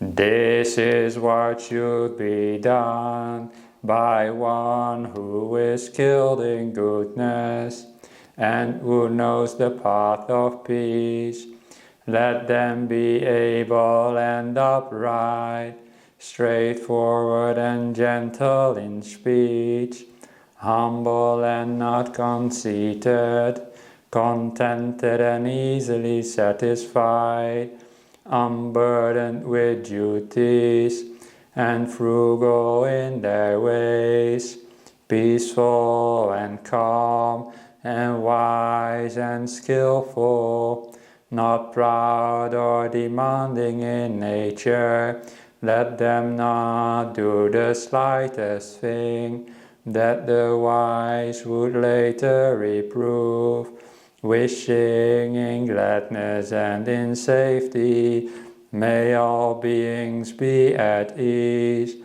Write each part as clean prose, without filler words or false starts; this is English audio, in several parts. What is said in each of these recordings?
This is what should be done by one who is skilled in goodness and who knows the path of peace. Let them be able and upright, straightforward and gentle in speech, humble and not conceited, contented and easily satisfied, unburdened with duties, and frugal in their ways, peaceful and calm, and wise and skillful, not proud or demanding in nature. Let them not do the slightest thing that the wise would later reprove, wishing in gladness and in safety. May all beings be at ease,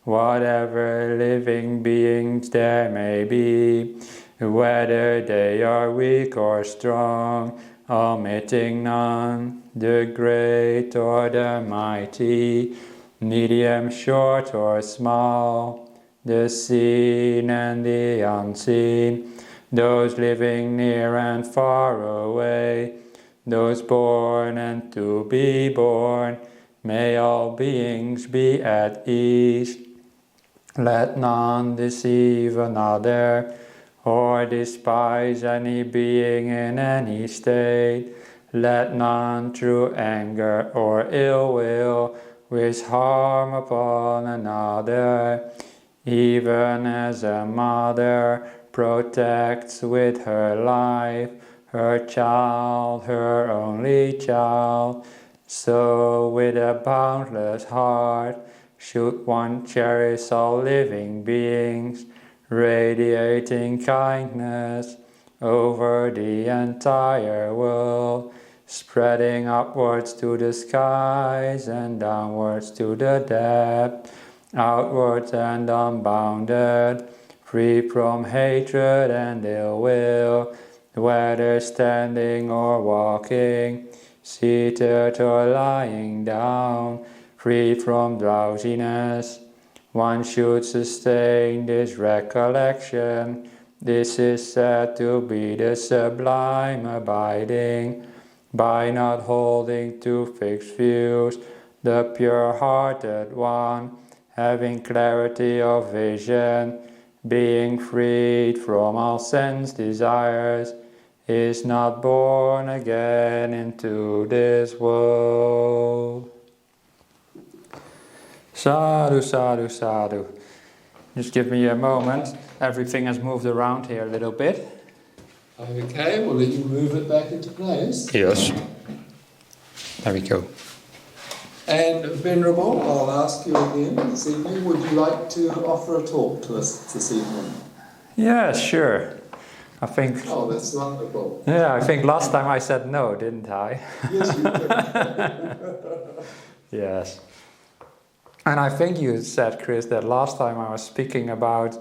whatever living beings there may be, whether they are weak or strong, omitting none, the great or the mighty, medium, short or small, the seen and the unseen, those living near and far away, those born and to be born. May all beings be at ease. Let none deceive another, or despise any being in any state. Let none through anger or ill will wish harm upon another, even as a mother protects with her life her child, her only child. So with a boundless heart should one cherish all living beings, radiating kindness over the entire world, spreading upwards to the skies and downwards to the depth, outwards and unbounded, free from hatred and ill will, whether standing or walking, seated or lying down, free from drowsiness. One should sustain this recollection. This is said to be the sublime abiding, by not holding to fixed views, the pure-hearted one, having clarity of vision, being freed from all sense desires, is not born again into this world. Sadhu, sadhu, sadhu. Just give me a moment. Everything has moved around here a little bit. Okay, we'll let you move it back into place. Yes. There we go. And Venerable, I'll ask you again this evening, would you like to offer a talk to us this evening? Yeah, sure. I think... Oh, that's wonderful. Yeah, I think last time I said no, didn't I? Yes, you did. Yes. And I think you said, Chris, that last time I was speaking about,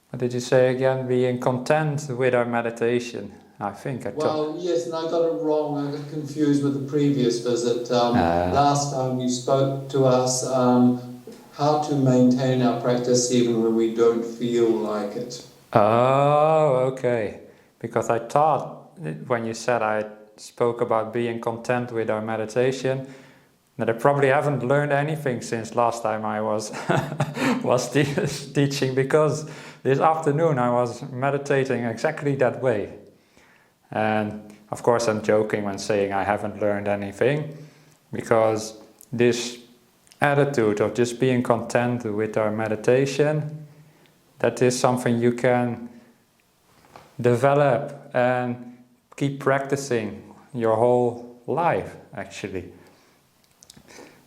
what did you say again? Being content with our meditation. I think I Well, yes, and I got it wrong. I got confused with the previous visit. Last time you spoke to us how to maintain our practice even when we don't feel like it. Oh, okay. Because I thought, when you said I spoke about being content with our meditation, that I probably haven't learned anything since last time I was teaching, because this afternoon I was meditating exactly that way. And of course I'm joking when saying I haven't learned anything, because this attitude of just being content with our meditation, that is something you can develop and keep practicing your whole life, actually.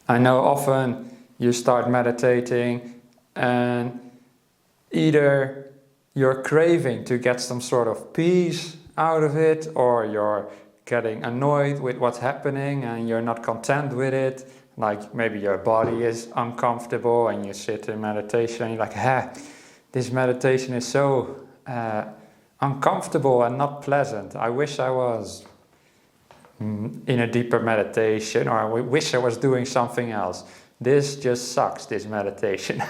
I know often you start meditating and either you're craving to get some sort of peace out of it, or you're getting annoyed with what's happening and you're not content with it. Like maybe your body is uncomfortable and you sit in meditation and you're like, this meditation is so uncomfortable and not pleasant. I wish I was in a deeper meditation, or I wish I was doing something else. This just sucks, this meditation.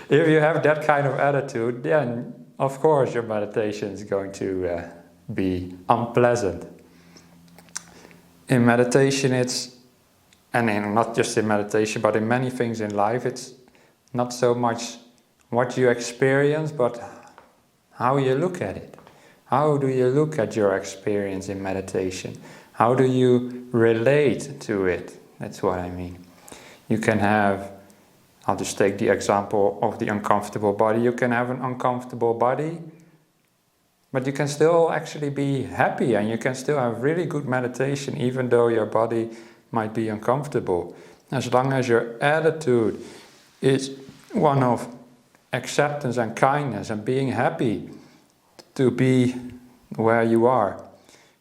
If you have that kind of attitude, then of course your meditation is going to be unpleasant. In meditation not just in meditation, but in many things in life, it's not so much what you experience, but how you look at it. How do you look at your experience in meditation? How do you relate to it? That's what I mean. You can have, I'll just take the example of the uncomfortable body. You can have an uncomfortable body, but you can still actually be happy, and you can still have really good meditation even though your body might be uncomfortable. As long as your attitude is one of acceptance and kindness and being happy to be where you are.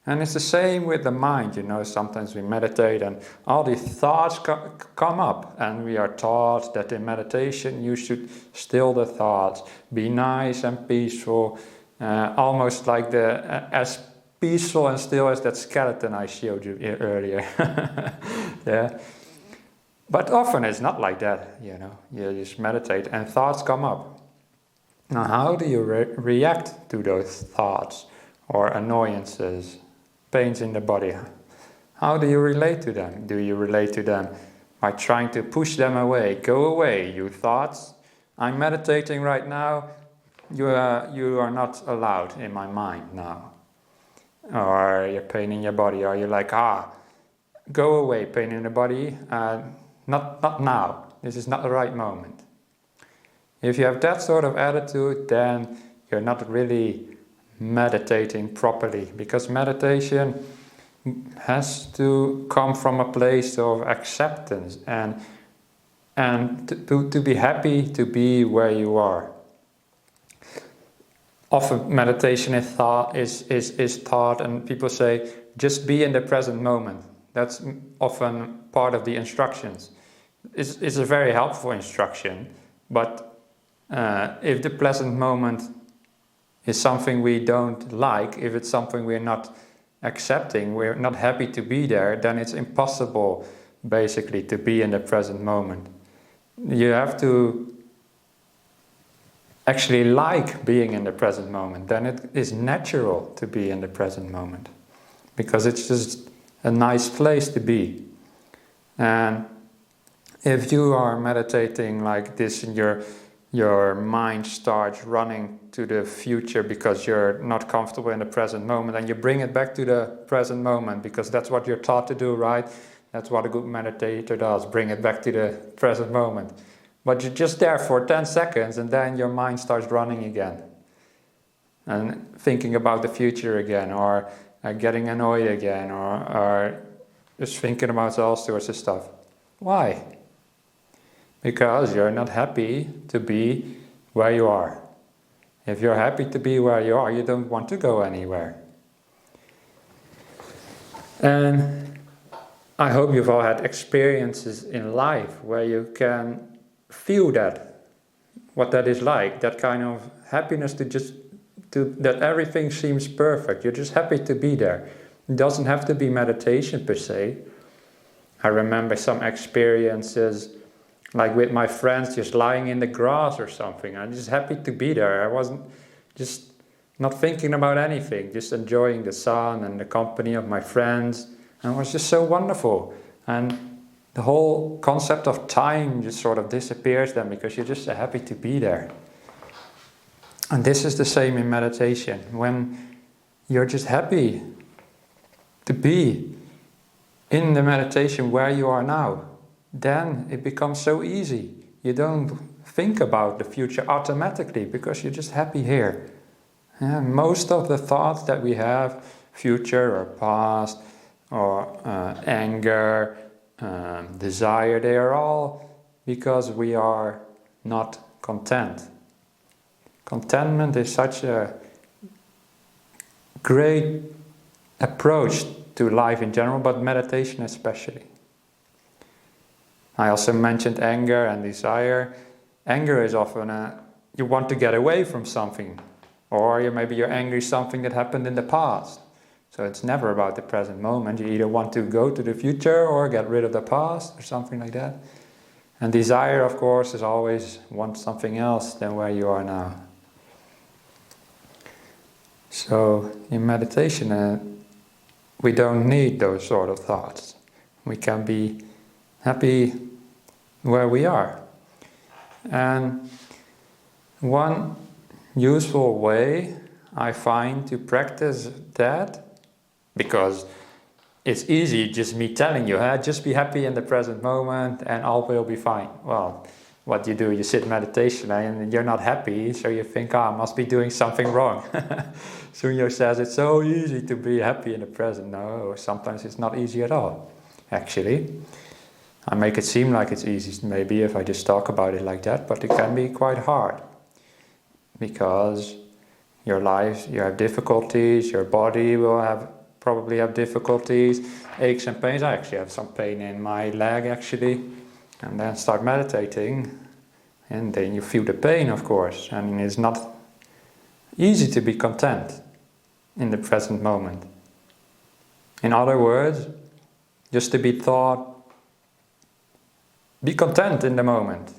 And it's the same with the mind, sometimes we meditate and all these thoughts come up, and we are taught that in meditation you should still the thoughts, be nice and peaceful, almost like as peaceful and still as that skeleton I showed you earlier. Yeah. But often it's not like that, you just meditate and thoughts come up. Now how do you react to those thoughts or annoyances, pains in the body? How do you relate to them? Do you relate to them by trying to push them away? Go away, you thoughts. I'm meditating right now. You are not allowed in my mind now. Or you're pain in your body. Or you're like, go away, pain in the body. Not now. This is not the right moment. If you have that sort of attitude, then you're not really meditating properly, because meditation has to come from a place of acceptance and to be happy to be where you are. Often meditation is taught, and people say, just be in the present moment. That's often part of the instructions. It's a very helpful instruction, but if the present moment is something we don't like, if it's something we're not accepting, we're not happy to be there, then it's impossible basically to be in the present moment. You have to actually like being in the present moment, then it is natural to be in the present moment, because it's just a nice place to be. And if you are meditating like this and your mind starts running to the future because you're not comfortable in the present moment, and you bring it back to the present moment because that's what you're taught to do, right? That's what a good meditator does, bring it back to the present moment. But you're just there for 10 seconds and then your mind starts running again and thinking about the future again, or getting annoyed again, or just thinking about all sorts of stuff. Why? Because you're not happy to be where you are. If you're happy to be where you are, you don't want to go anywhere. And I hope you've all had experiences in life where you can feel that, what that is like, that kind of happiness that everything seems perfect. You're just happy to be there. It doesn't have to be meditation per se. I remember some experiences like with my friends, just lying in the grass or something. I'm just happy to be there. I wasn't just not thinking about anything, just enjoying the sun and the company of my friends. And it was just so wonderful. And the whole concept of time just sort of disappears then, because you're just so happy to be there. And this is the same in meditation. When you're just happy to be in the meditation where you are now, then it becomes so easy. You don't think about the future automatically because you're just happy here. Most of the thoughts that we have, future or past or anger, desire, they are all because we are not content. Contentment is such a great approach to life in general, but meditation especially. I also mentioned anger and desire. Anger is often you want to get away from something, or maybe you're angry something that happened in the past. So it's never about the present moment. You either want to go to the future or get rid of the past or something like that. And desire, of course, is always want something else than where you are now. So in meditation, we don't need those sort of thoughts. We can be happy where we are. And one useful way I find to practice that, because it's easy just me telling you, just be happy in the present moment and all will be fine. Well, what you do, you sit meditation and you're not happy, so you think, I must be doing something wrong. Sunyo says it's so easy to be happy in the present. No, sometimes it's not easy at all, actually. I make it seem like it's easy, maybe, if I just talk about it like that, but it can be quite hard. Because your life, you have difficulties, your body will probably have difficulties, aches and pains. I actually have some pain in my leg, actually. And then start meditating, and then you feel the pain, of course. And it's not easy to be content in the present moment. In other words, just to be content in the moment.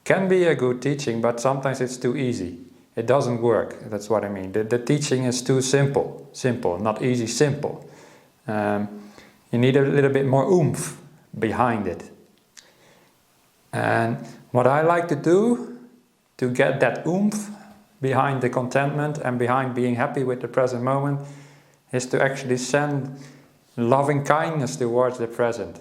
Can be a good teaching, but sometimes it's too easy. It doesn't work, that's what I mean. The teaching is too simple, not easy, simple. You need a little bit more oomph behind it. And what I like to do to get that oomph behind the contentment and behind being happy with the present moment is to actually send loving kindness towards the present.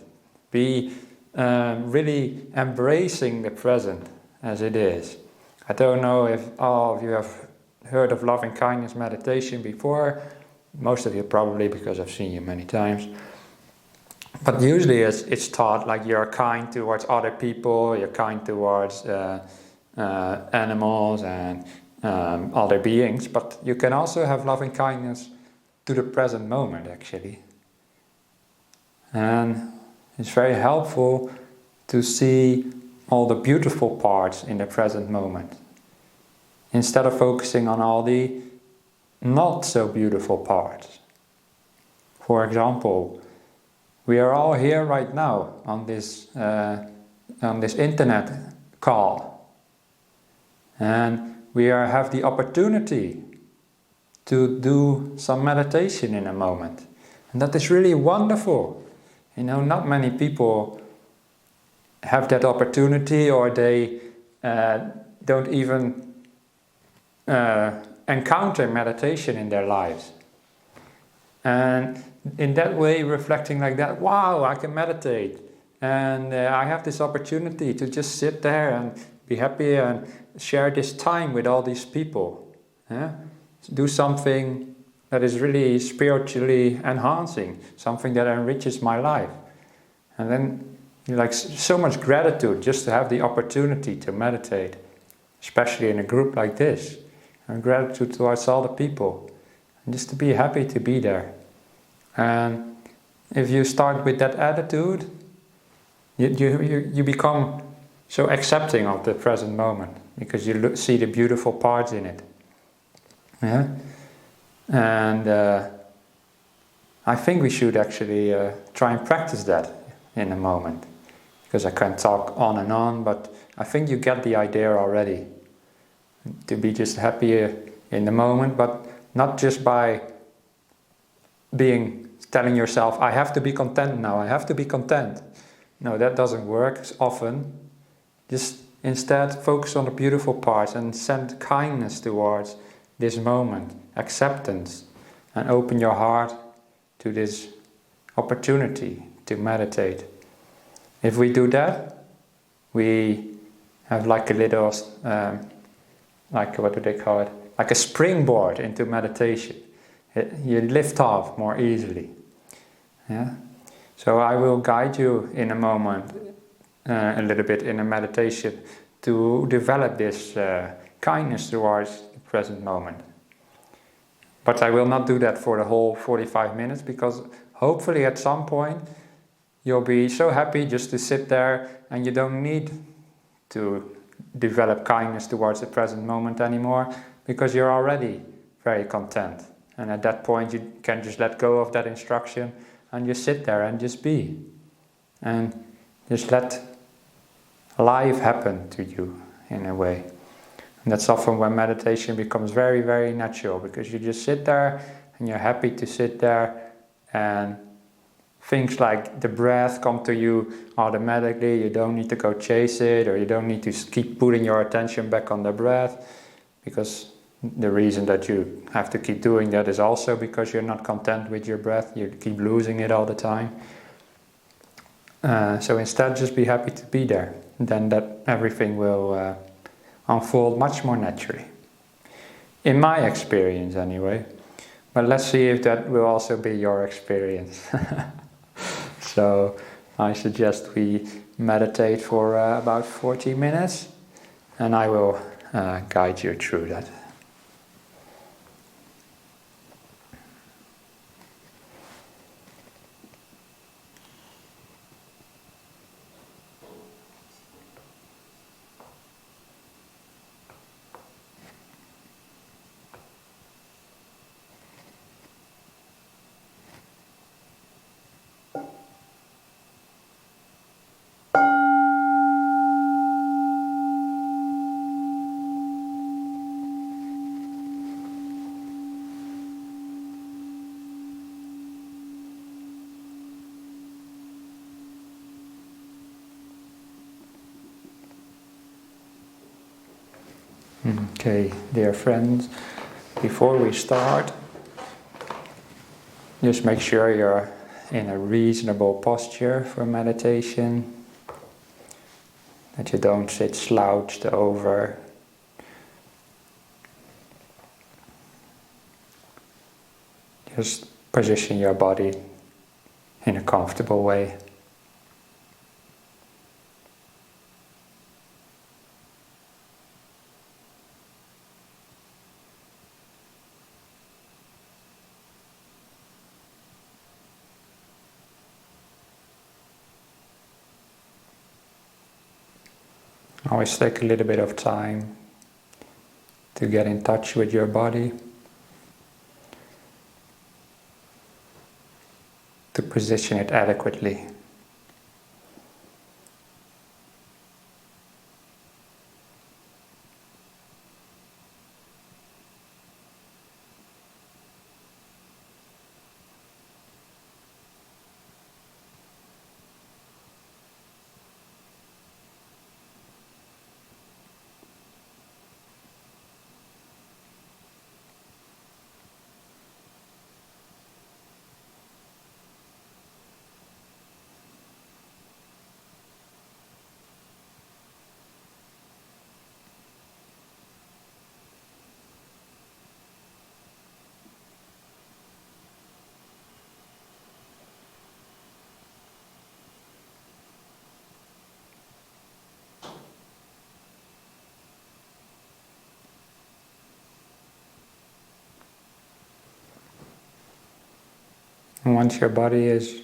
Be really embracing the present as it is. I don't know if all of you have heard of loving kindness meditation before. Most of you probably, because I've seen you many times. But usually it's taught like you're kind towards other people, you're kind towards animals and other beings, but you can also have loving kindness to the present moment, actually. And it's very helpful to see all the beautiful parts in the present moment, instead of focusing on all the not so beautiful parts. For example, we are all here right now on this internet call, and we have the opportunity to do some meditation in a moment, and that is really wonderful. You know, not many people have that opportunity, or they don't even encounter meditation in their lives. And in that way, reflecting like that, wow, I can meditate. And I have this opportunity to just sit there and be happy and share this time with all these people. Do something that is really spiritually enhancing, something that enriches my life. And then like so much gratitude just to have the opportunity to meditate, especially in a group like this. And gratitude towards all the people. And just to be happy to be there. And if you start with that attitude, you become so accepting of the present moment, because you see the beautiful parts in it. Yeah? And I think we should actually try and practice that in a moment. Because I can talk on and on, but I think you get the idea already. To be just happy in the moment, but not just by telling yourself, I have to be content now, I have to be content. No, that doesn't work often. Just instead focus on the beautiful parts and send kindness towards this moment, acceptance, and open your heart to this opportunity to meditate. If we do that, we have like a little, what do they call it? Like a springboard into meditation. You lift off more easily. Yeah. So I will guide you in a moment, a little bit in a meditation, to develop this kindness towards the present moment. But I will not do that for the whole 45 minutes, because hopefully at some point you'll be so happy just to sit there and you don't need to develop kindness towards the present moment anymore, because you're already very content. And at that point you can just let go of that instruction and just sit there and just be. And just let life happen to you in a way. And that's often when meditation becomes very, very natural, because you just sit there and you're happy to sit there, and things like the breath come to you automatically. You don't need to go chase it, or you don't need to keep putting your attention back on the breath, because the reason that you have to keep doing that is also because you're not content with your breath. You keep losing it all the time. So instead, just be happy to be there. Then that everything will unfold much more naturally. In my experience, anyway. But let's see if that will also be your experience. So I suggest we meditate for about 40 minutes, and I will guide you through that. Okay, dear friends, before we start, just make sure you're in a reasonable posture for meditation, that you don't sit slouched over. Just position your body in a comfortable way. Always take a little bit of time to get in touch with your body, to position it adequately. And once your body is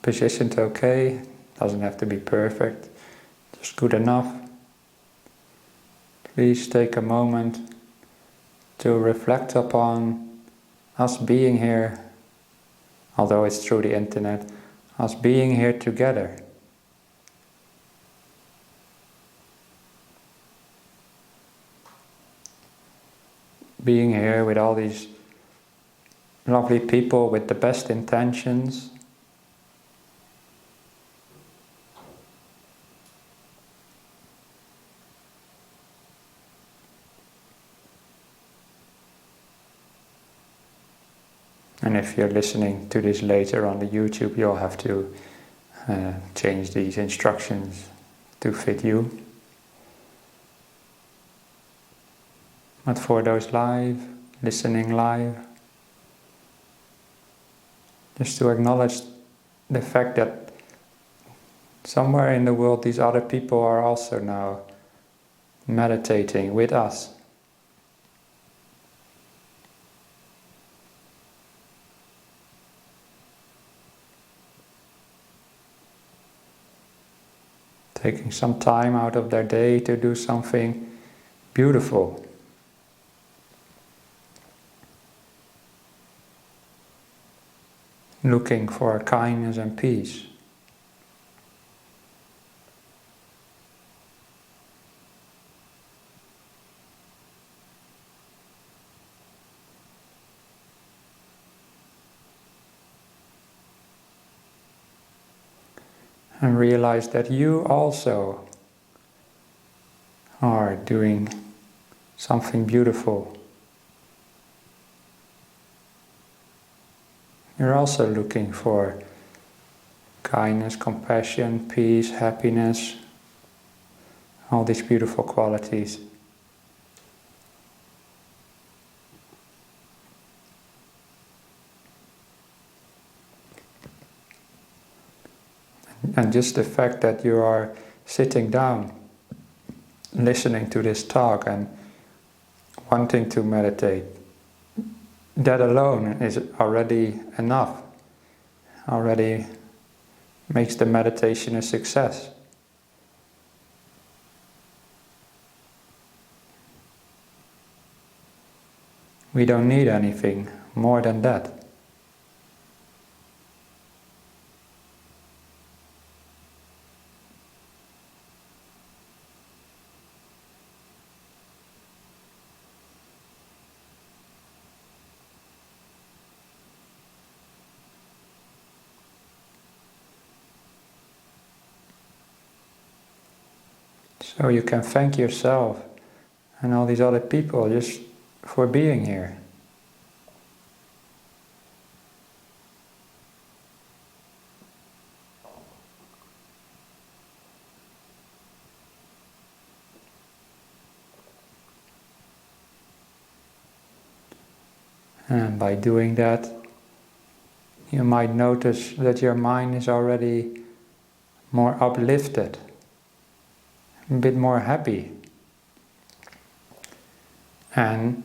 positioned okay, doesn't have to be perfect, just good enough, please take a moment to reflect upon us being here, although it's through the internet, us being here together. Being here with all these lovely people with the best intentions. And if you're listening to this later on the YouTube, you'll have to change these instructions to fit you. But for those live, listening live, just to acknowledge the fact that somewhere in the world these other people are also now meditating with us. Taking some time out of their day to do something beautiful looking for kindness and peace. And realize that you also are doing something beautiful. You're also looking for kindness, compassion, peace, happiness, all these beautiful qualities. And just the fact that you are sitting down, listening to this talk and wanting to meditate, that alone is already enough, already makes the meditation a success. We don't need anything more than that. So you can thank yourself and all these other people just for being here. And by doing that, you might notice that your mind is already more uplifted, a bit more happy. And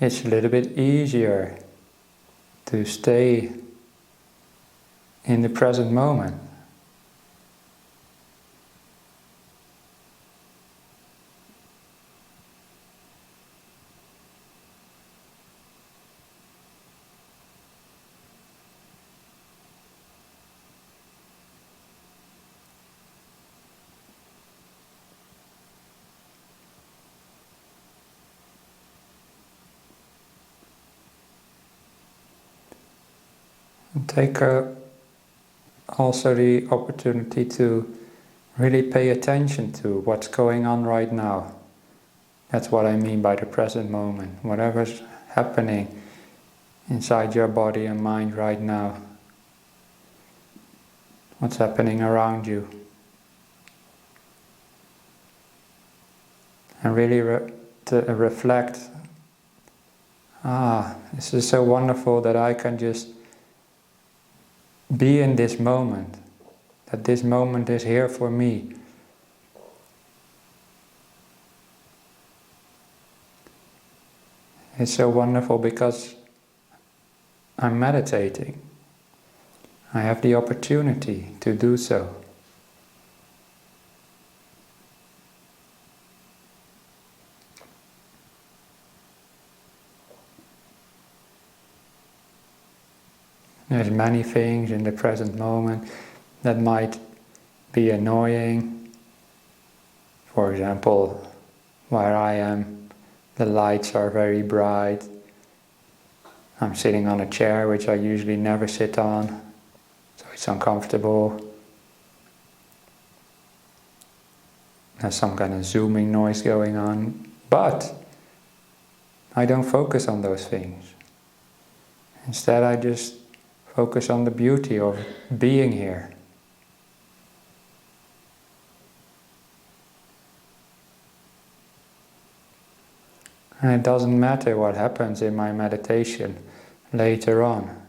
it's a little bit easier to stay in the present moment. And take also the opportunity to really pay attention to what's going on right now. That's what I mean by the present moment. Whatever's happening inside your body and mind right now. What's happening around you. And really to reflect, this is so wonderful that I can just be in this moment, that this moment is here for me. It's so wonderful because I'm meditating. I have the opportunity to do so. There's many things in the present moment that might be annoying. For example, where I am, the lights are very bright. I'm sitting on a chair which I usually never sit on, so it's uncomfortable. There's some kind of zooming noise going on, but I don't focus on those things. Instead, I just focus on the beauty of being here. And it doesn't matter what happens in my meditation later on,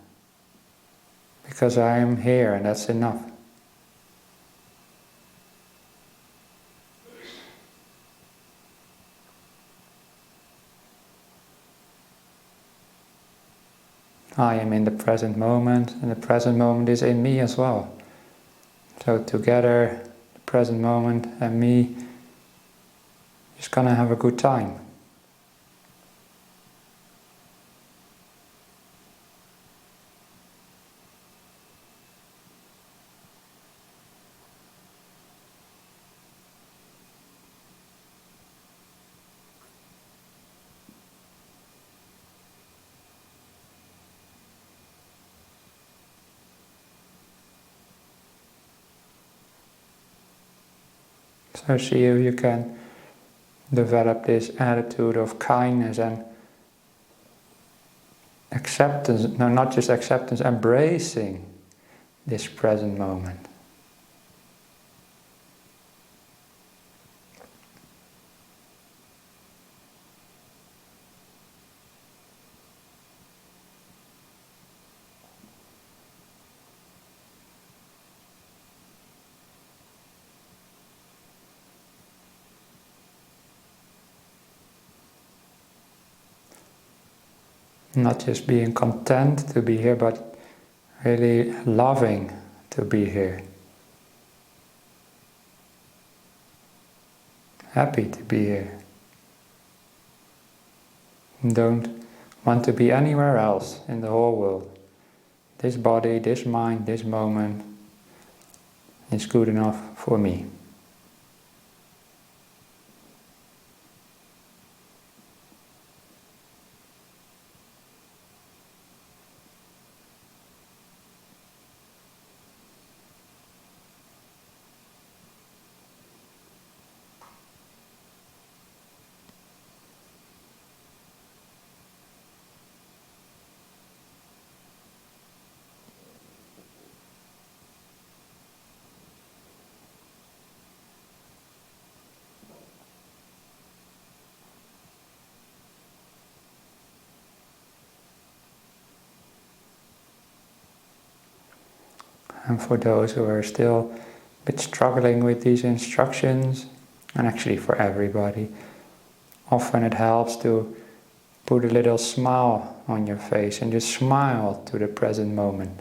because I am here and that's enough. I am in the present moment, and the present moment is in me as well. So together, the present moment and me, just gonna have a good time. So see if you can develop this attitude of kindness and acceptance, no, not just acceptance, embracing this present moment. Not just being content to be here, but really loving to be here. Happy to be here. Don't want to be anywhere else in the whole world. This body, this mind, this moment is good enough for me. And for those who are still a bit struggling with these instructions, and actually for everybody, often it helps to put a little smile on your face and just smile to the present moment.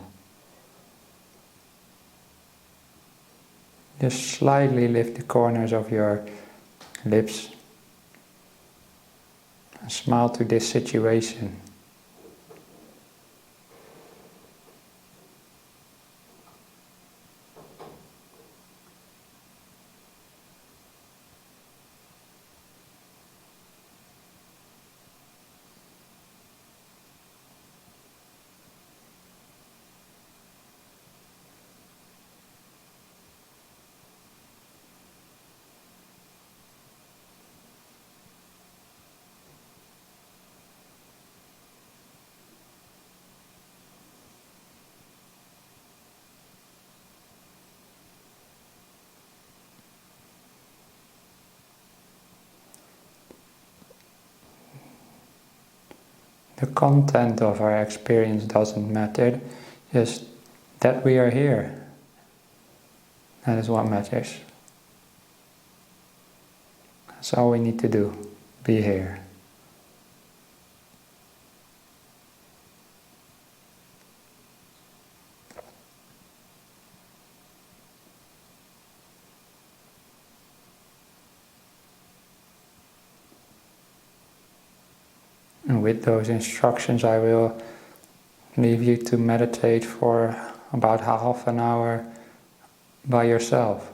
Just slightly lift the corners of your lips and smile to this situation. The content of our experience doesn't matter, just that we are here. That is what matters. That's all we need to do, be here. And with those instructions I will leave you to meditate for about half an hour by yourself.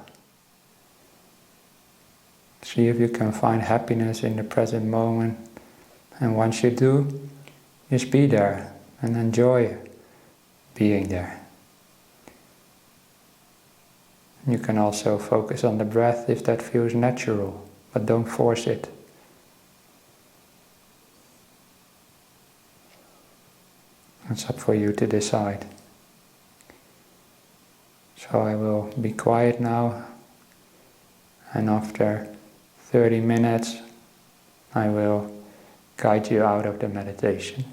See if you can find happiness in the present moment, and once you do, just be there and enjoy being there. You can also focus on the breath if that feels natural, but don't force it. It's up for you to decide. So I will be quiet now, and after 30 minutes I will guide you out of the meditation.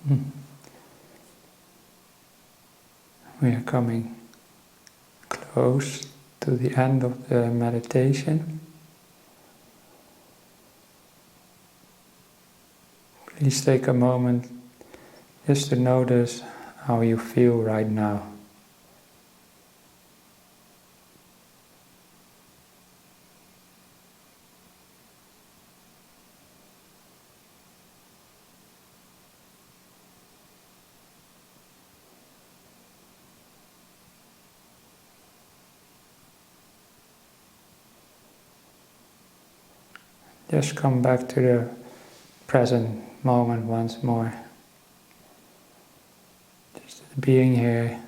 We are coming close to the end of the meditation. Please take a moment just to notice how you feel right now. Just come back to the present moment once more. Just being here.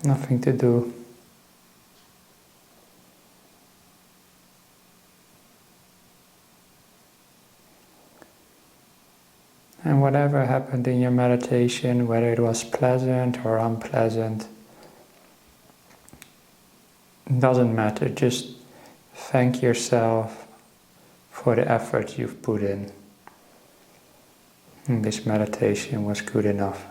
Nothing to do. And whatever happened in your meditation, whether it was pleasant or unpleasant, it doesn't matter. Just thank yourself for the effort you've put in. And this meditation was good enough.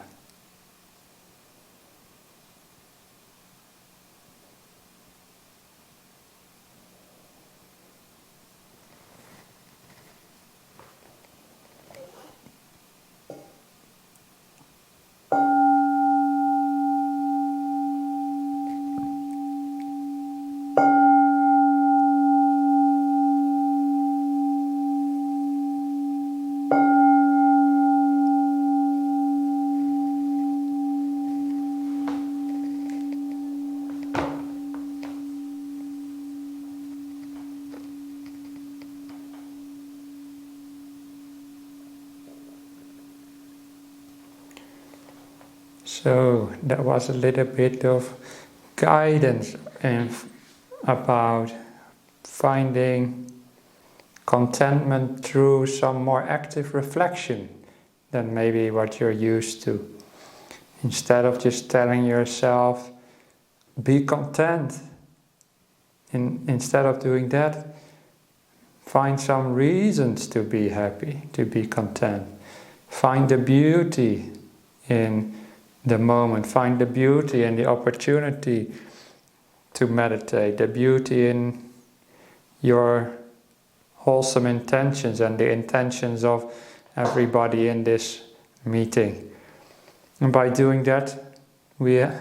So that was a little bit of guidance about finding contentment through some more active reflection than maybe what you're used to. Instead of just telling yourself, be content, instead of doing that, find some reasons to be happy, to be content. Find the beauty in the moment, find the beauty in the opportunity to meditate, the beauty in your wholesome intentions and the intentions of everybody in this meeting. And by doing that, we have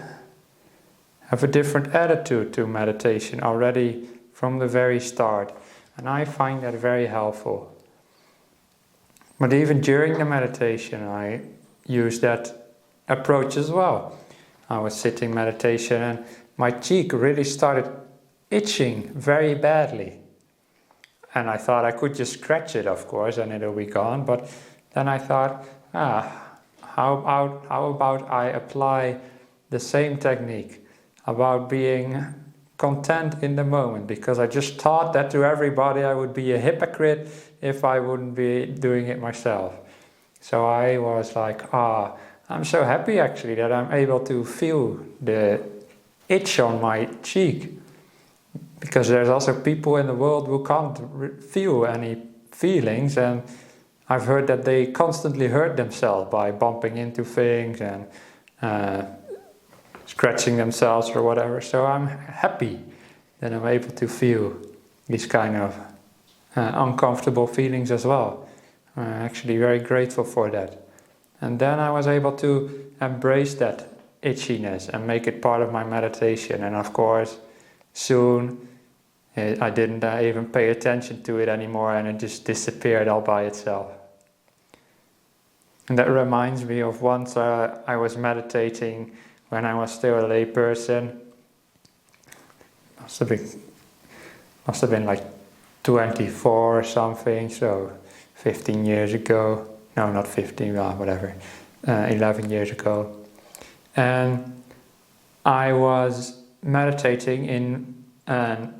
a different attitude to meditation already from the very start. And I find that very helpful. But even during the meditation, I use that approach as well. I was sitting meditation and my cheek really started itching very badly. And I thought I could just scratch it, of course, and it'll be gone. But then I thought, how about I apply the same technique about being content in the moment? Because I just thought that to everybody I would be a hypocrite if I wouldn't be doing it myself. So I was like, I'm so happy actually that I'm able to feel the itch on my cheek. Because there's also people in the world who can't feel any feelings, and I've heard that they constantly hurt themselves by bumping into things and scratching themselves or whatever. So I'm happy that I'm able to feel these kind of uncomfortable feelings as well. I'm actually very grateful for that. And then I was able to embrace that itchiness and make it part of my meditation. And of course, soon I didn't even pay attention to it anymore, and it just disappeared all by itself. And that reminds me of once I was meditating when I was still a lay person. Must have been like 24 or something, so 15 years ago. No, not 15, whatever. 11 years ago. And I was meditating in an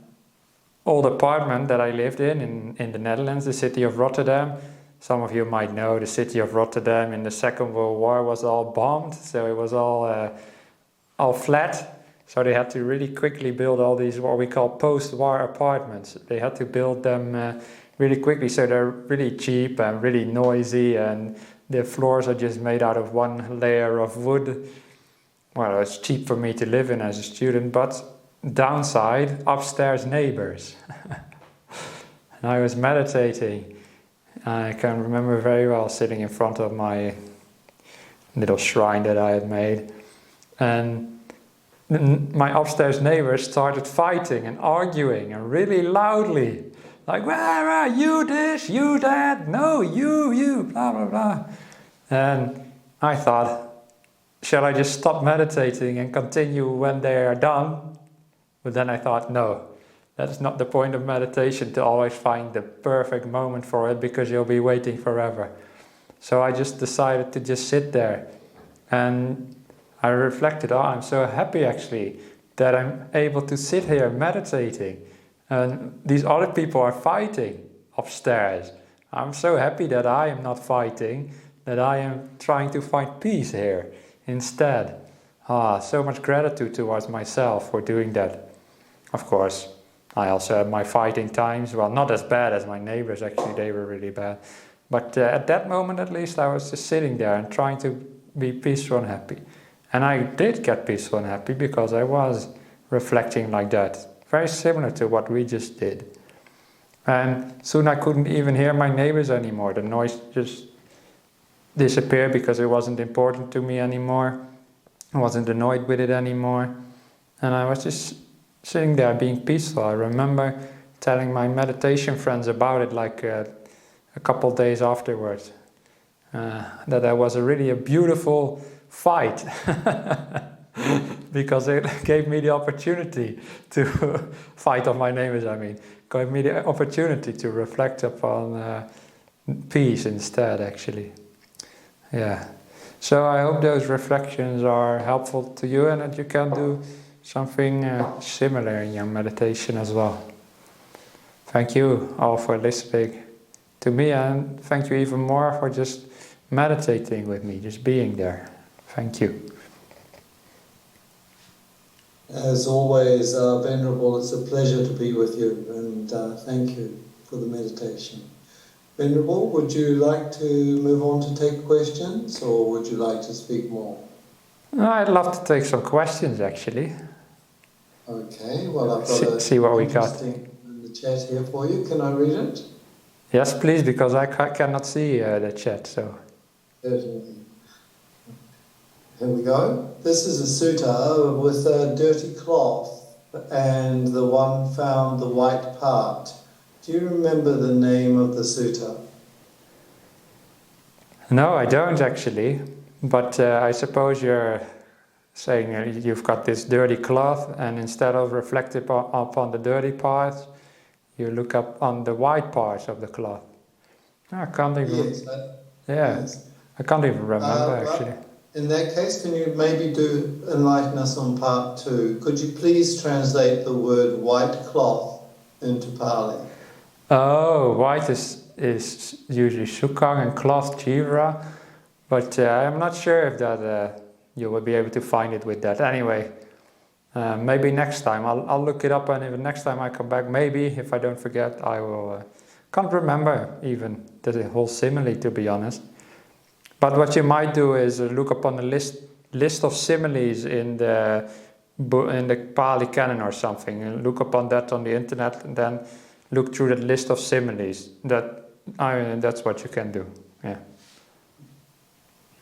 old apartment that I lived in the Netherlands, the city of Rotterdam. Some of you might know the city of Rotterdam in the Second World War was all bombed, so it was all flat. So they had to really quickly build all these what we call post-war apartments. They had to build them really quickly. So they're really cheap and really noisy, and the floors are just made out of one layer of wood. Well, it's cheap for me to live in as a student, but downside, upstairs neighbors. And I was meditating. I can remember very well sitting in front of my little shrine that I had made, and my upstairs neighbors started fighting and arguing, and really loudly, like, where are you this, you that, no, you, blah, blah, blah. And I thought, shall I just stop meditating and continue when they are done? But then I thought, no, that's not the point of meditation, to always find the perfect moment for it, because you'll be waiting forever. So I just decided to just sit there, and I reflected, I'm so happy actually that I'm able to sit here meditating, and these other people are fighting upstairs. I'm so happy that I am not fighting, that I am trying to find peace here instead. So much gratitude towards myself for doing that. Of course, I also had my fighting times, well, not as bad as my neighbors, actually, they were really bad. But at that moment, at least, I was just sitting there and trying to be peaceful and happy. And I did get peaceful and happy because I was reflecting like that. Very similar to what we just did. And soon I couldn't even hear my neighbors anymore. The noise just disappeared because it wasn't important to me anymore. I wasn't annoyed with it anymore. And I was just sitting there being peaceful. I remember telling my meditation friends about it like a couple days afterwards. That there was really a beautiful fight. Because it gave me the opportunity to fight on my neighbors, gave me the opportunity to reflect upon peace instead, actually. Yeah. So I hope those reflections are helpful to you, and that you can do something similar in your meditation as well. Thank you all for listening to me, and thank you even more for just meditating with me, just being there. Thank you. As always, Venerable, it's a pleasure to be with you, and thank you for the meditation. Venerable, would you like to move on to take questions, or would you like to speak more? I'd love to take some questions, actually. Okay, well, I've got see what we got in the chat here for you. Can I read it? Yes, please, because I cannot see the chat. So. Certainly. Here we go. This is a sutta with a dirty cloth, and the one found the white part. Do you remember the name of the sutta? No, I don't actually. But I suppose you're saying you've got this dirty cloth, and instead of reflecting upon the dirty parts, you look up on the white parts of the cloth. I can't even. Yes. Yes. I can't even remember actually. In that case, can you maybe enlighten us on part 2? Could you please translate the word white cloth into Pali? Oh, white is usually sukkang and cloth chivra, but I'm not sure if that you will be able to find it with that. Anyway, maybe next time I'll look it up, and if next time I come back, maybe if I don't forget, I will. Can't remember even the whole simile, to be honest. But what you might do is look upon the list of similes in the Pali Canon or something, and look upon that on the internet, and then look through that list of similes. That's what you can do. Yeah.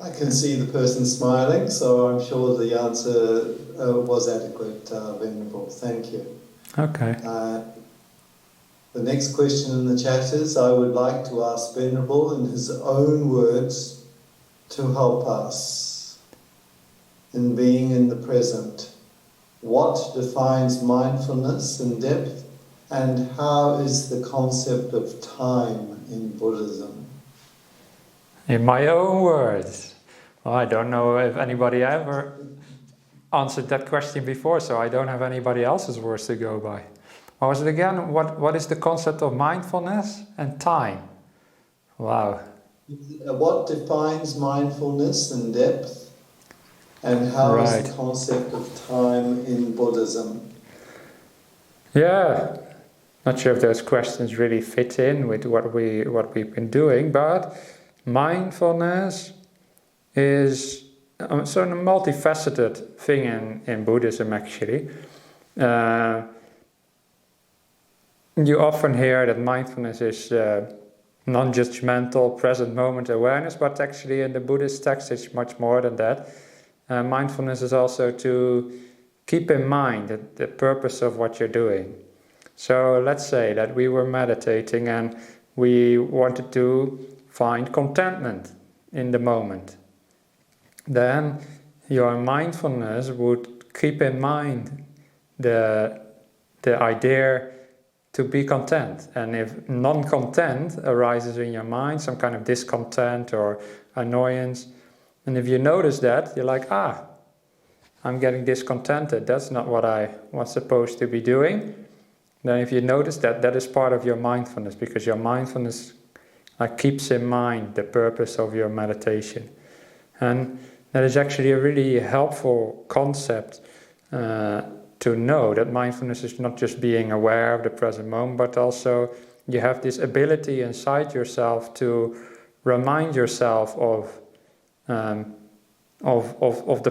I can see the person smiling, so I'm sure the answer was adequate, Venerable. Thank you. Okay. The next question in the chat is, I would like to ask Venerable in his own words to help us in being in the present. What defines mindfulness in depth, and how is the concept of time in Buddhism? In my own words. Well, I don't know if anybody ever answered that question before, so I don't have anybody else's words to go by. What was it again? What is the concept of mindfulness and time? Wow. What defines mindfulness in depth, and how is the concept of time in Buddhism? Yeah, Not sure if those questions really fit in with what we've been doing, but mindfulness is sort of a multifaceted thing in Buddhism, actually. You often hear that mindfulness is non-judgmental, present moment awareness, but actually in the Buddhist text it's much more than that. Mindfulness is also to keep in mind the purpose of what you're doing. So let's say that we were meditating and we wanted to find contentment in the moment. Then your mindfulness would keep in mind the idea to be content. And if non-content arises in your mind, some kind of discontent or annoyance, and if you notice that, you're like, I'm getting discontented, that's not what I was supposed to be doing. Then if you notice that, that is part of your mindfulness, because your mindfulness keeps in mind the purpose of your meditation. And that is actually a really helpful concept to know, that mindfulness is not just being aware of the present moment, but also you have this ability inside yourself to remind yourself of the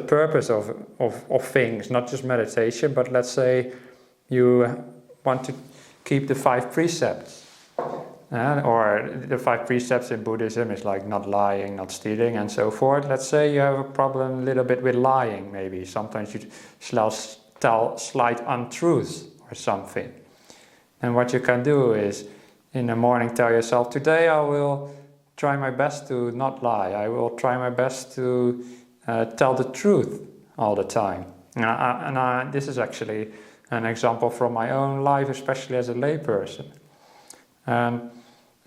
purpose of things, not just meditation, but let's say you want to keep the 5 precepts. Or the 5 precepts in Buddhism is like not lying, not stealing, and so forth. Let's say you have a problem a little bit with lying, maybe. Sometimes you tell slight untruths or something. And what you can do is, in the morning tell yourself, today I will try my best to not lie. I will try my best to tell the truth all the time. This is actually an example from my own life, especially as a layperson.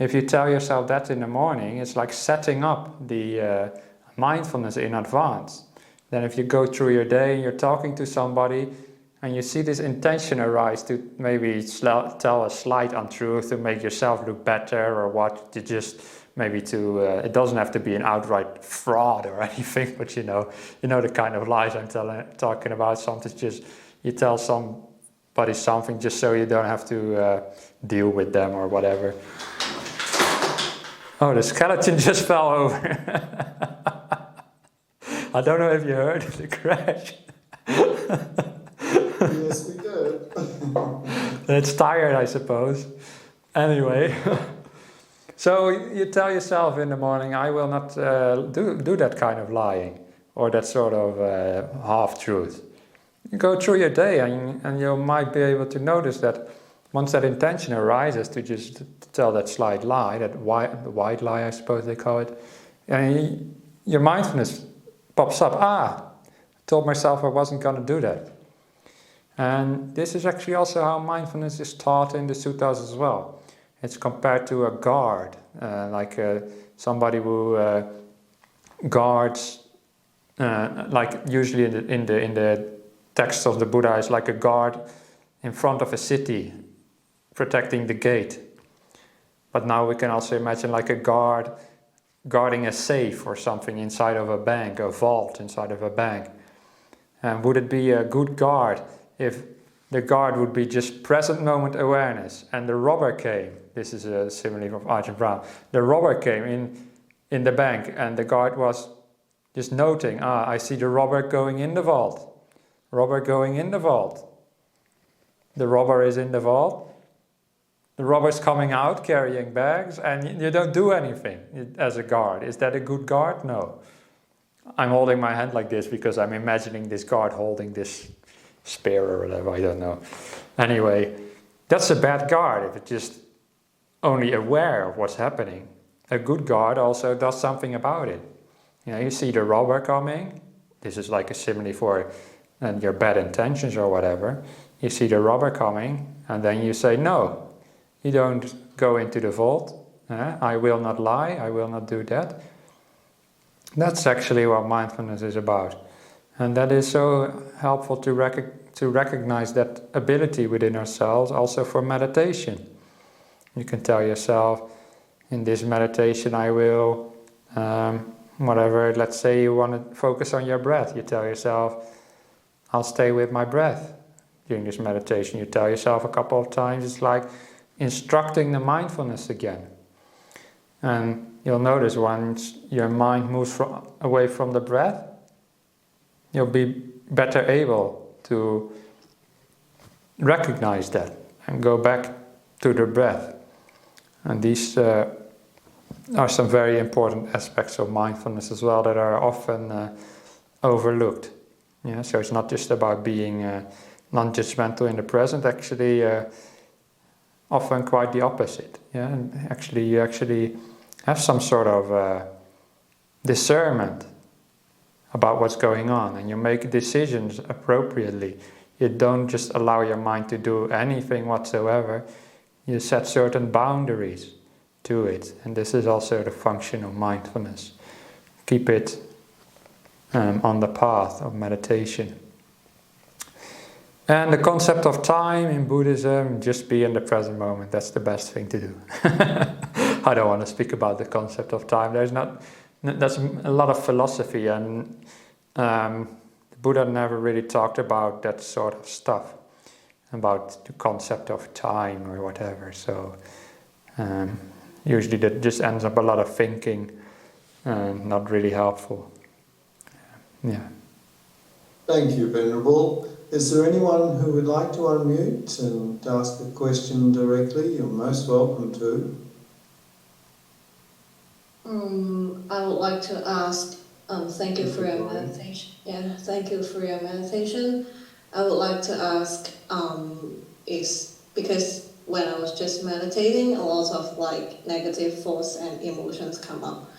If you tell yourself that in the morning, it's like setting up the mindfulness in advance. Then if you go through your day and you're talking to somebody and you see this intention arise to maybe tell a slight untruth to make yourself look better, or what, to just maybe to, it doesn't have to be an outright fraud or anything, but you know the kind of lies I'm talking about. Sometimes just you tell somebody something just so you don't have to deal with them or whatever. Oh, the skeleton just fell over. I don't know if you heard the crash. Yes, we did. It's tired, I suppose. Anyway, so you tell yourself in the morning, I will not do that kind of lying or that sort of half-truth. You go through your day and you might be able to notice that once that intention arises to just tell that slight lie, that white lie, I suppose they call it, and your mindfulness pops up. I told myself I wasn't going to do that. And this is actually also how mindfulness is taught in the suttas as well. It's compared to a guard, like somebody who guards, like usually in the text of the Buddha is like a guard in front of a city, protecting the gate. But now we can also imagine like a guard guarding a safe or something inside of a bank, a vault inside of a bank. And would it be a good guard if the guard would be just present moment awareness and the robber came? This is a simile from Ajahn Brahm. The robber came in the bank and the guard was just noting, I see the robber going in the vault. Robber going in the vault. The robber is in the vault. The robber's coming out carrying bags and you don't do anything as a guard. Is that a good guard? No. I'm holding my hand like this because I'm imagining this guard holding this spear or whatever, I don't know. Anyway, that's a bad guard if it's just only aware of what's happening. A good guard also does something about it. You see the robber coming. This is like a simile for your bad intentions or whatever. You see the robber coming and then you say, no, you don't go into the vault. I will not lie, I will not do that. That's actually what mindfulness is about. And that is so helpful to recognize that ability within ourselves also for meditation. You can tell yourself, in this meditation I will, whatever, let's say you want to focus on your breath. You tell yourself, I'll stay with my breath during this meditation. You tell yourself a couple of times, it's like, instructing the mindfulness again. And you'll notice once your mind moves away from the breath, you'll be better able to recognize that and go back to the breath. And these are some very important aspects of mindfulness as well that are often overlooked. Yeah, so it's not just about being non-judgmental in the present, actually often quite the opposite. Yeah, and you actually have some sort of discernment about what's going on, and you make decisions appropriately. You don't just allow your mind to do anything whatsoever. You set certain boundaries to it, and this is also the function of mindfulness. Keep it on the path of meditation. And the concept of time in Buddhism, just be in the present moment. That's the best thing to do. I don't want to speak about the concept of time. That's a lot of philosophy, and the Buddha never really talked about that sort of stuff, about the concept of time or whatever. So usually that just ends up a lot of thinking, not really helpful. Yeah. Thank you, Venerable. Is there anyone who would like to unmute and ask a question directly? You're most welcome to. I would like to ask, thank you for your meditation. Yeah, thank you for your meditation. I would like to ask, is because when I was just meditating, a lot of like negative thoughts and emotions come up.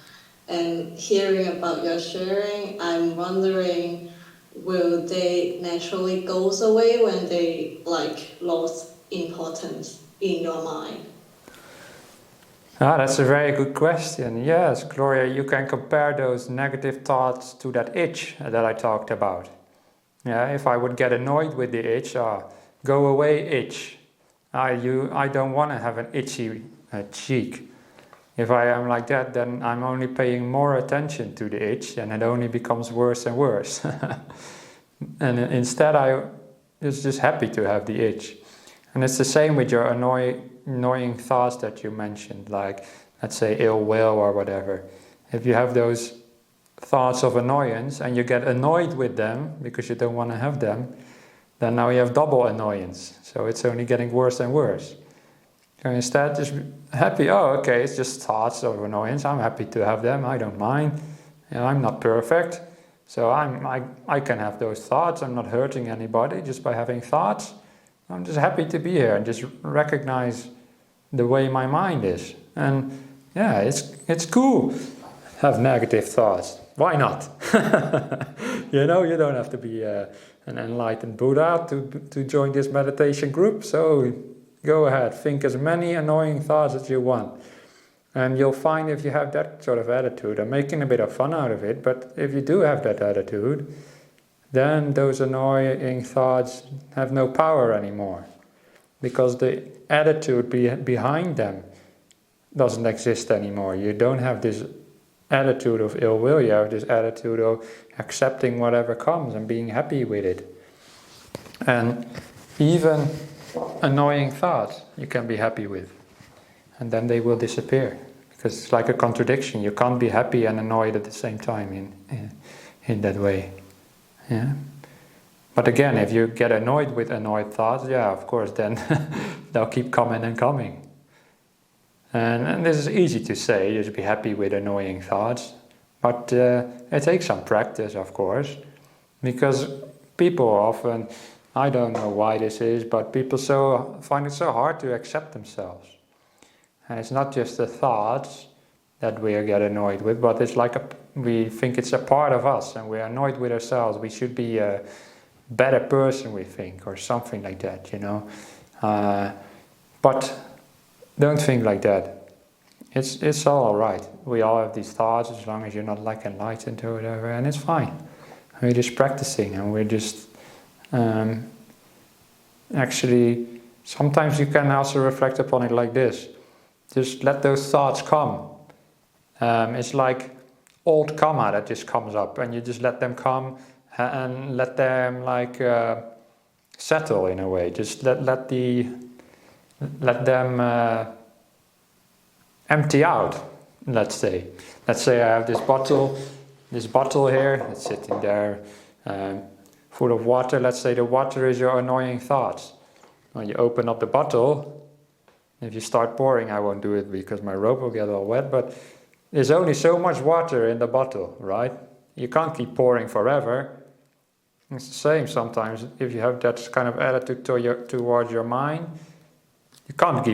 And hearing about your sharing, I'm wondering, will they naturally go away when they like lost importance in your mind? That's a very good question. Yes, Gloria, you can compare those negative thoughts to that itch that I talked about. Yeah, if I would get annoyed with the itch, go away itch. I don't want to have an itchy cheek. If I am like that, then I'm only paying more attention to the itch, and it only becomes worse and worse. And instead I was just happy to have the itch. And it's the same with your annoying thoughts that you mentioned, like, let's say, ill will or whatever. If you have those thoughts of annoyance and you get annoyed with them because you don't want to have them, then now you have double annoyance. So it's only getting worse and worse. So instead, just happy, okay, it's just thoughts of annoyance. I'm happy to have them. I don't mind. I'm not perfect. So I can have those thoughts. I'm not hurting anybody just by having thoughts. I'm just happy to be here and just recognize the way my mind is. And yeah, it's cool. Have negative thoughts. Why not? You don't have to be an enlightened Buddha to join this meditation group. So go ahead, think as many annoying thoughts as you want. And you'll find if you have that sort of attitude, I'm making a bit of fun out of it, but if you do have that attitude, then those annoying thoughts have no power anymore. Because the attitude behind them doesn't exist anymore. You don't have this attitude of ill will, you have this attitude of accepting whatever comes and being happy with it. And even annoying thoughts you can be happy with, and then they will disappear, because it's like a contradiction. You can't be happy and annoyed at the same time in that way. Yeah. But again, if you get annoyed with annoyed thoughts, yeah, of course, then they'll keep coming and coming. And this is easy to say, just be happy with annoying thoughts, but it takes some practice, of course, because people often, I don't know why this is, but people find it so hard to accept themselves. And it's not just the thoughts that we get annoyed with, but it's like we think it's a part of us, and we're annoyed with ourselves. We should be a better person, we think, or something like that, But don't think like that. It's all right. We all have these thoughts, as long as you're not like enlightened or whatever, and it's fine. We're just practicing, and we're just actually, sometimes you can also reflect upon it like this. Just let those thoughts come. It's like old karma that just comes up, and you just let them come and let them settle in a way. Just let the let them empty out, let's say. Let's say I have this bottle here, it's sitting there full of water. Let's say the water is your annoying thoughts. Well, you open up the bottle, if you start pouring, I won't do it because my robe will get all wet, but there's only so much water in the bottle, right? You can't keep pouring forever. It's the same sometimes. If you have that kind of attitude towards your mind, you can't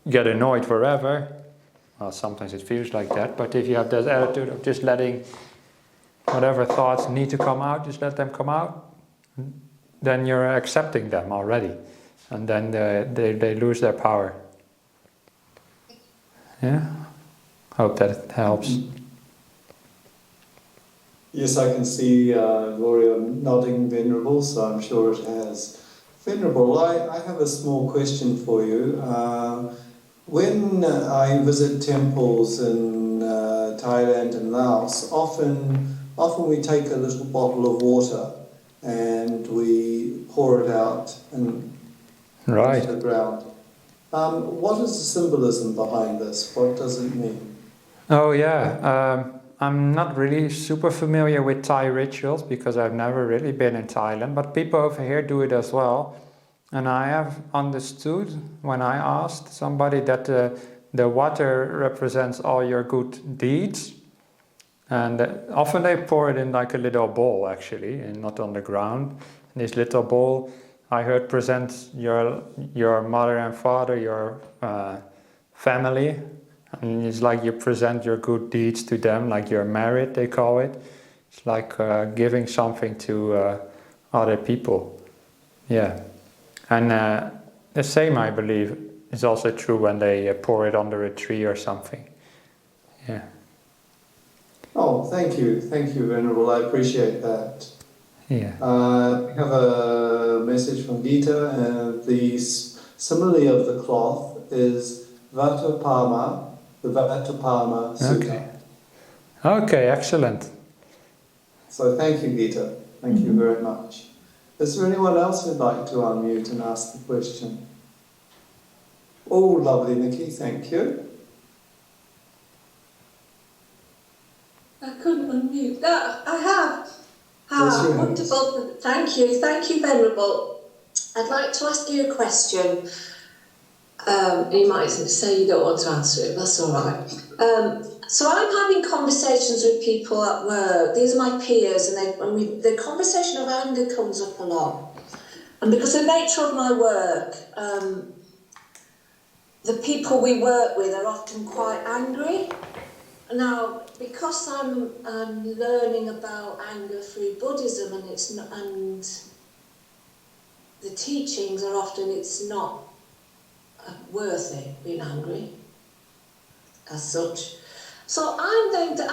get annoyed forever. Well, sometimes it feels like that, but if you have that attitude of just letting whatever thoughts need to come out, just let them come out, then you're accepting them already. And then they lose their power. Yeah? Hope that helps. Yes, I can see Gloria nodding, Venerable, so I'm sure it has. Venerable, I have a small question for you. When I visit temples in Thailand and Laos, often we take a little bottle of water and we pour it out and into the ground. What is the symbolism behind this? What does it mean? Oh yeah, I'm not really super familiar with Thai rituals because I've never really been in Thailand, but people over here do it as well. And I have understood when I asked somebody that the water represents all your good deeds. And often they pour it in like a little bowl actually, and not on the ground. And this little bowl, I heard, presents your mother and father, your family. And it's like you present your good deeds to them, like you're married, they call it. It's like giving something to other people. Yeah. And the same, I believe, is also true when they pour it under a tree or something. Yeah. Oh, thank you, Venerable. I appreciate that. Yeah. We have a message from Gita. The simile of the cloth is Vatapama, the Vatapama Sutta. Okay, excellent. So thank you, Gita. Thank you very much. Is there anyone else who'd like to unmute and ask the question? Oh, lovely, Nikki, thank you. I couldn't unmute. I have. Yes, you Wonderful. Thank you, Venerable. I'd like to ask you a question. You might say you don't want to answer it, that's all right. So I'm having conversations with people at work. These are my peers, and the conversation of anger comes up a lot. And because of the nature of my work, the people we work with are often quite angry. Now, because I'm learning about anger through Buddhism, and the teachings are often it's not worth it being angry as such. So I'm trying to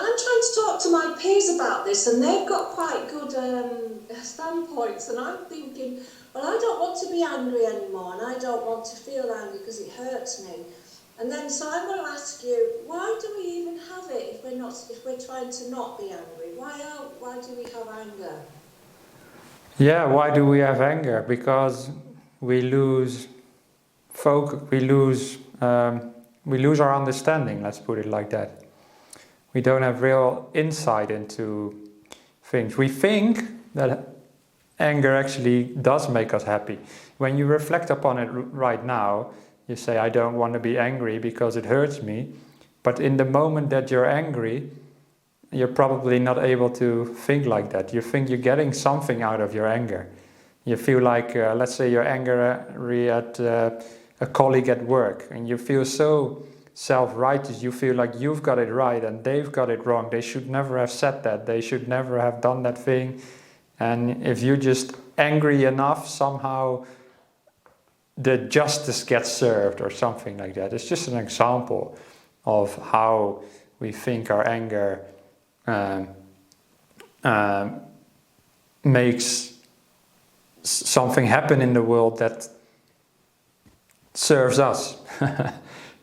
talk to my peers about this, and they've got quite good standpoints, and I'm thinking, well, I don't want to be angry anymore, and I don't want to feel angry because it hurts me. And then, so I'm going to ask you, why do we even have it if we're trying to not be angry? Why do we have anger? Yeah, why do we have anger? Because we lose focus, we lose our understanding, let's put it like that. We don't have real insight into things. We think that anger actually does make us happy. When you reflect upon it right now, you say, I don't want to be angry because it hurts me. But in the moment that you're angry, you're probably not able to think like that. You think you're getting something out of your anger. You feel like, let's say you're angry at a colleague at work, and you feel so self-righteous, you feel like you've got it right and they've got it wrong. They should never have said that. They should never have done that thing. And if you're just angry enough, somehow the justice gets served or something like that. It's just an example of how we think our anger makes something happen in the world that serves us.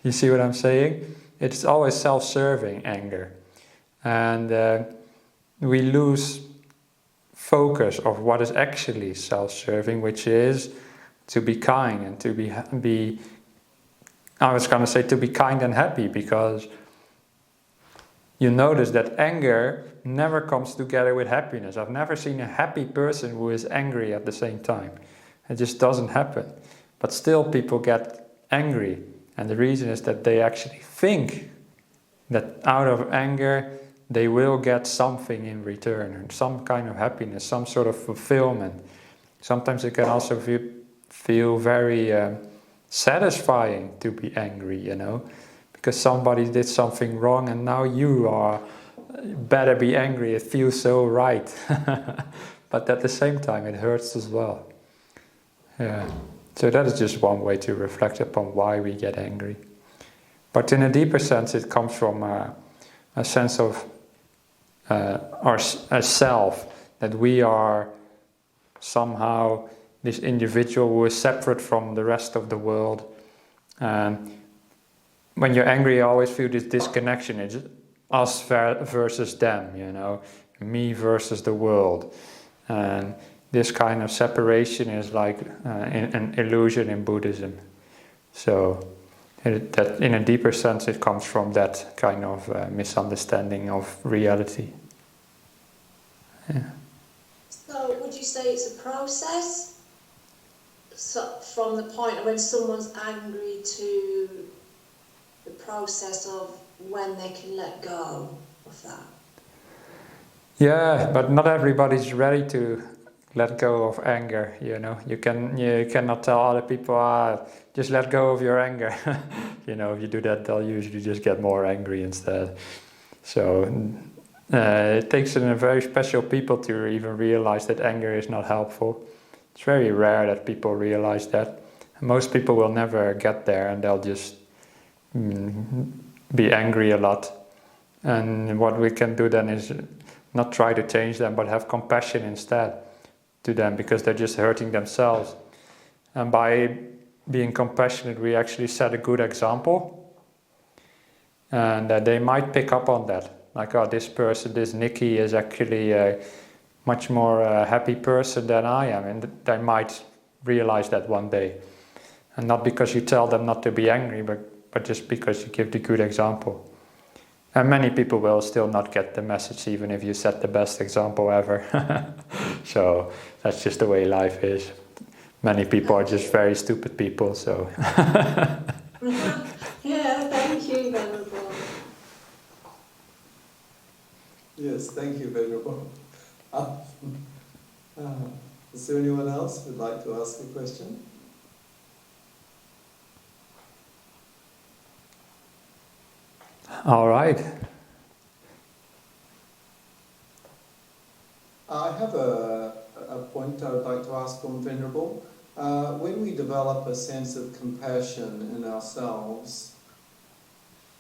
You see what I'm saying? It's always self-serving anger. And we lose focus of what is actually self-serving, which is to be kind and to be I was going to say to be kind and happy, because you notice that anger never comes together with happiness. I've never seen a happy person who is angry at the same time. It just doesn't happen. But still people get angry. And the reason is that they actually think that out of anger they will get something in return, some kind of happiness, some sort of fulfillment. Sometimes it can also feel very satisfying to be angry, you know, because somebody did something wrong and now you better be angry. It feels so right. But at the same time it hurts as well. Yeah. So that is just one way to reflect upon why we get angry. But in a deeper sense it comes from a sense of our self, that we are somehow this individual who is separate from the rest of the world. And when you're angry, you always feel this disconnection. It's us versus them, you know, me versus the world. And this kind of separation is like an illusion in Buddhism. So that in a deeper sense it comes from that kind of misunderstanding of reality. Yeah. So would you say it's a process? So from the point of when someone's angry to the process of when they can let go of that? Yeah, but not everybody's ready to let go of anger, you know. You cannot tell other people, just let go of your anger. You know, if you do that, they'll usually just get more angry instead. So it takes a very special people to even realize that anger is not helpful. It's very rare that people realize that. Most people will never get there, and they'll just be angry a lot. And what we can do then is not try to change them, but have compassion instead to them, because they're just hurting themselves. And by being compassionate, we actually set a good example, and they might pick up on that. Like, oh, this person, this Nikki, is actually a much more happy person than I am, and they might realize that one day. And not because you tell them not to be angry, but just because you give the good example. And many people will still not get the message, even if you set the best example ever. So that's just the way life is. Many people are just very stupid people, so... Yeah, thank you, Venerable. Yes, thank you, Venerable. Is there anyone else who'd like to ask a question? All right. I have a point I would like to ask from Venerable. When we develop a sense of compassion in ourselves,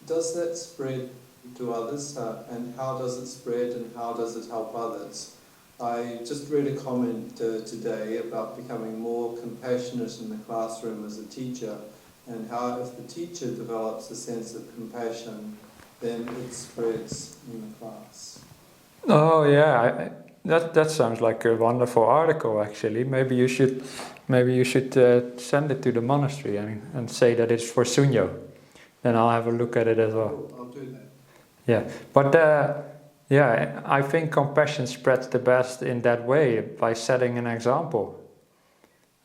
does that spread to others? And how does it spread, and how does it help others? I just read a comment today about becoming more compassionate in the classroom as a teacher, and how if the teacher develops a sense of compassion, then it spreads in the class. Oh yeah, that sounds like a wonderful article. Actually, maybe you should send it to the monastery and say that it's for Sunyo. Then I'll have a look at it as well. I'll do that. Yeah, but yeah, I think compassion spreads the best in that way, by setting an example.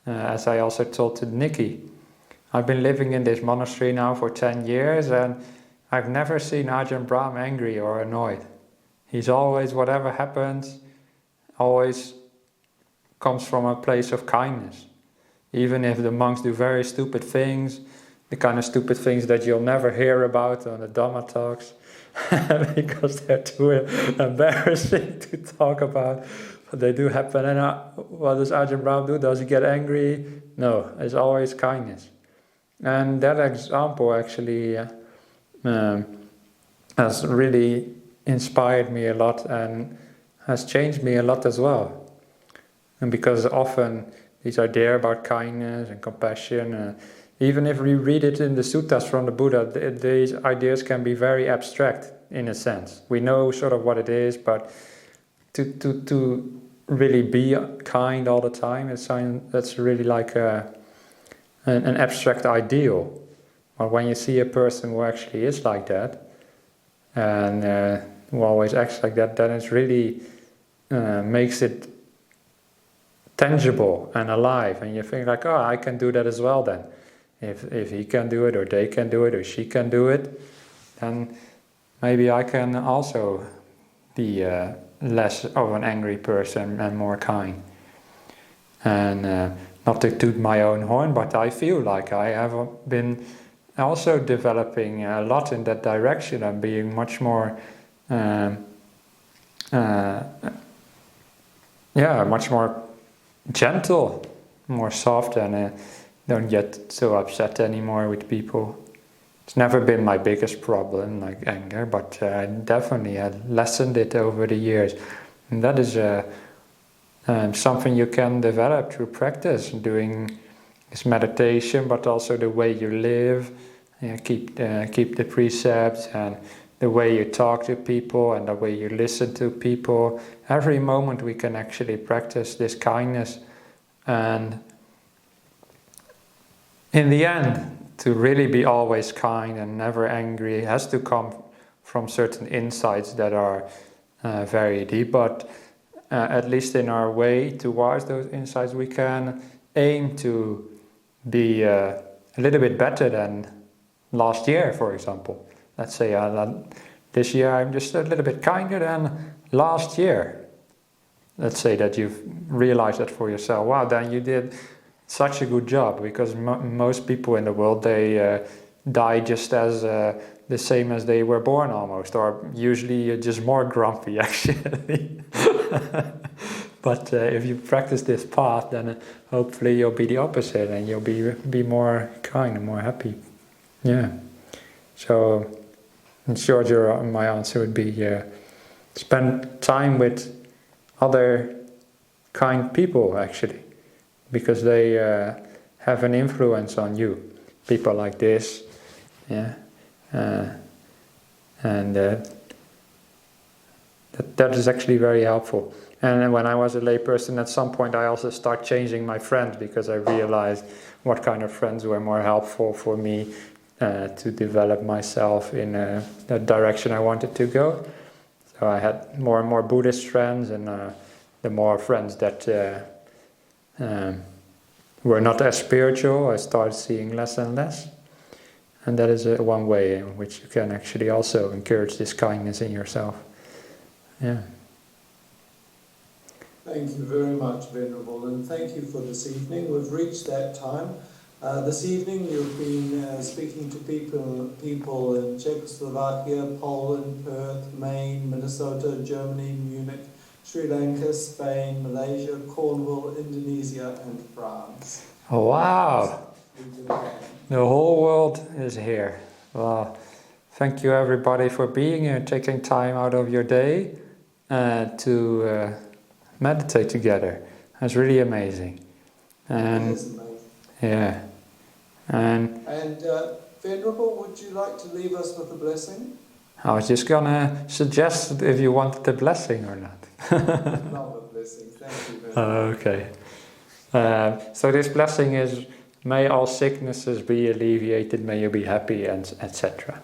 As I also told to Nikki, I've been living in this monastery now for 10 years, and I've never seen Ajahn Brahm angry or annoyed. He's always, whatever happens, always comes from a place of kindness. Even if the monks do very stupid things, the kind of stupid things that you'll never hear about on the Dhamma talks, because they're too embarrassing to talk about, but they do happen. And what does Ajahn Brahm do? Does he get angry? No, it's always kindness. And that example actually has really inspired me a lot and has changed me a lot as well. And because often these ideas about kindness and compassion, even if we read it in the suttas from the Buddha, these ideas can be very abstract in a sense. We know sort of what it is, but to really be kind all the time, that's really like an abstract ideal. But when you see a person who actually is like that, and who always acts like that, then it really makes it tangible and alive, and you think like, oh, I can do that as well then. If he can do it, or they can do it, or she can do it, then maybe I can also be less of an angry person and more kind. And not to toot my own horn, but I feel like I have been also developing a lot in that direction and being much more much more gentle, more soft, and don't get so upset anymore with people. It's never been my biggest problem, like anger, but I definitely had lessened it over the years. And that is something you can develop through practice, doing this meditation, but also the way you live, keep the precepts, and the way you talk to people, and the way you listen to people. Every moment we can actually practice this kindness. And in the end, to really be always kind and never angry has to come from certain insights that are very deep, but at least in our way towards those insights we can aim to be a little bit better than last year, for example. Let's say this year I'm just a little bit kinder than last year. Let's say that you've realized that for yourself. Wow, then you did such a good job, because most people in the world, they die just as the same as they were born almost, or usually you're just more grumpy actually. But if you practice this path, then hopefully you'll be the opposite, and you'll be more kind and more happy. Yeah. So in short, my answer would be spend time with other kind people actually, because they have an influence on you. People like this, yeah, and that is actually very helpful. And when I was a layperson, at some point I also start changing my friends, because I realized what kind of friends were more helpful for me to develop myself in the direction I wanted to go. So I had more and more Buddhist friends, and the more friends that were not as spiritual, I started seeing less and less. And that is one way in which you can actually also encourage this kindness in yourself. Yeah. Thank you very much, Venerable, and thank you for this evening. We've reached that time. This evening you've been speaking to people in Czechoslovakia, Poland, Perth, Maine, Minnesota, Germany, Munich, Sri Lanka, Spain, Malaysia, Cornwall, Indonesia, and France. Oh, wow! The whole world is here. Well, thank you everybody for being here, taking time out of your day to meditate together. That's really amazing. And it is amazing. Yeah. And Venerable, would you like to leave us with a blessing? I was just gonna suggest if you wanted the blessing or not. Not a blessing, thank you, Venerable. Okay. So this blessing is, may all sicknesses be alleviated, may you be happy, and etc.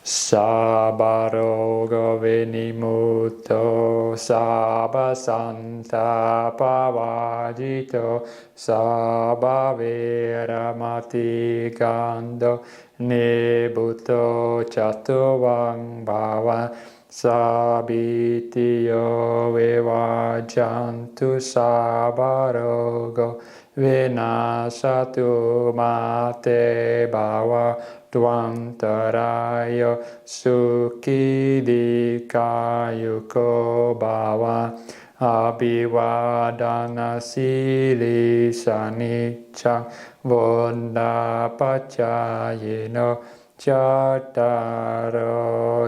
Sabba roga vinimutto, sabba santa pavajito, sabba veramati gando, nibbutto chatuvang bhava, sabitiyo vivajantu, sabba roga vinasatu mate bhava, Dvantarayo sukhidikayuko bhava, abhivadana sili sanicca vondapacayino cattaro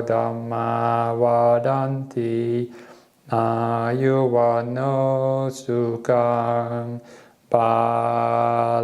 dhamma vadanti ayuvano sukhang palang.